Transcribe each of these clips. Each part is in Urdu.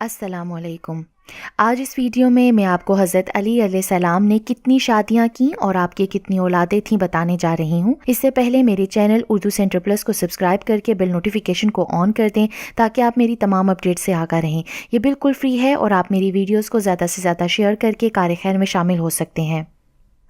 السلام علیکم۔ آج اس ویڈیو میں آپ کو حضرت علی علیہ السلام نے کتنی شادیاں کیں اور آپ کی کتنی اولادیں تھیں بتانے جا رہی ہوں۔ اس سے پہلے میرے چینل اردو سینٹر پلس کو سبسکرائب کر کے بیل نوٹیفیکیشن کو آن کر دیں تاکہ آپ میری تمام اپڈیٹ سے آگاہ رہیں۔ یہ بالکل فری ہے اور آپ میری ویڈیوز کو زیادہ سے زیادہ شیئر کر کے کار خیر میں شامل ہو سکتے ہیں۔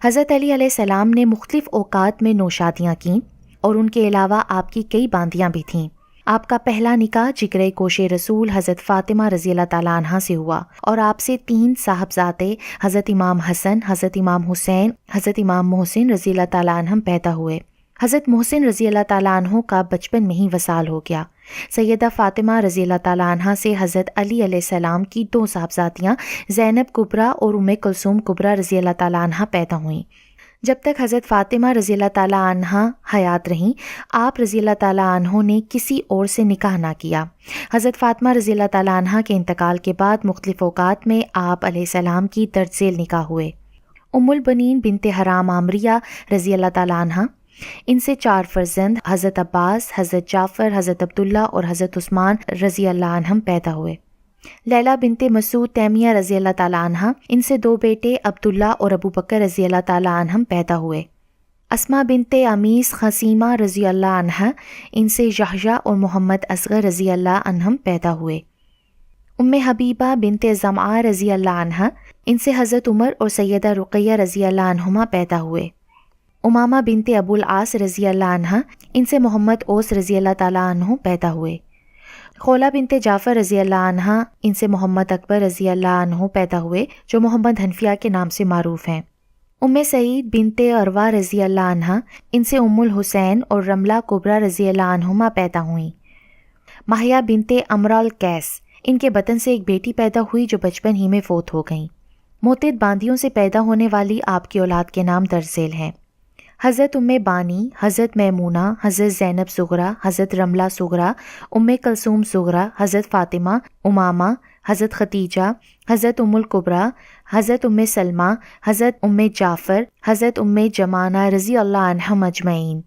حضرت علی علیہ السلام نے مختلف اوقات میں 9 شادیاں کیں اور ان کے علاوہ آپ کی کئی باندیاں بھی تھیں۔ آپ کا پہلا نکاح جگرِ کوش رسول حضرت فاطمہ رضی اللہ تعالیٰ عنہ سے ہوا اور آپ سے 3 صاحبزادے حضرت امام حسن، حضرت امام حسین، حضرت امام محسن رضی اللہ تعالیٰ عنہم پیدا ہوئے۔ حضرت محسن رضی اللہ تعالیٰ عنہ کا بچپن میں ہی وصال ہو گیا۔ سیدہ فاطمہ رضی اللہ تعالیٰ عنہ سے حضرت علی علیہ السلام کی 2 صاحبزادیاں زینب کبریٰ اور ام کلثوم کبریٰ رضی اللہ تعالیٰ عنہ پیدا ہوئیں۔ جب تک حضرت فاطمہ رضی اللہ تعالیٰ عنہ حیات رہیں، آپ رضی اللہ تعالیٰ عنہ نے کسی اور سے نکاح نہ کیا۔ حضرت فاطمہ رضی اللہ تعالیٰ عنہ کے انتقال کے بعد مختلف اوقات میں آپ علیہ السلام کی درج ذیل نکاح ہوئے۔ ام البنین بنت حرام عامریہ رضی اللہ تعالیٰ عنہ، ان سے 4 فرزند حضرت عباس، حضرت جعفر، حضرت عبداللہ اور حضرت عثمان رضی اللہ عنہم پیدا ہوئے۔ لیلہ بنت مسعود تیمیہ رضی اللہ تعالیٰ عنہ، ان سے 2 بیٹے عبداللہ اور ابو بکر رضی اللہ تعالیٰ عنہم پیدا ہوئے۔ اسماء بنت امیس خصیمہ رضی اللہ عنہ، ان سے یحییٰ اور محمد اصغر رضی اللہ عنہم پیدا ہوئے۔ ام حبیبہ بنت زمعہ رضی اللہ عنہ، ان سے حضرت عمر اور سیدہ رقیہ رضی اللہ عنہما پیدا ہوئے۔ امامہ بنت ابو العاص رضی اللہ عنہ، ان سے محمد اوس رضی اللہ تعالیٰ عنہ پیدا ہوئے۔ خولہ بنت جعفر رضی اللہ عنہ، ان سے محمد اکبر رضی اللہ عنہ پیدا ہوئے جو محمد حنفیہ کے نام سے معروف ہیں۔ ام سعید بنت عروہ رضی اللہ عنہ، ان سے ام الحسین اور رملہ کبریٰ رضی اللہ عنہما پیدا ہوئیں۔ ماہیہ بنت عمرو القیس، ان کے بطن سے ایک بیٹی پیدا ہوئی جو بچپن ہی میں فوت ہو گئیں۔ متعدد باندیوں سے پیدا ہونے والی آپ کی اولاد کے نام درج ذیل ہیں: حضرت ام بانی، حضرت میمونہ، حضرت زینب صغریٰ، حضرت رملہ صغریٰ، ام کلثوم صغریٰ، حضرت فاطمہ، امامہ، حضرت ختیجہ، حضرت ام الکبریٰ، حضرت ام سلمہ، حضرت ام جعفر، حضرت ام جمانہ رضی اللہ عنہم اجمعین۔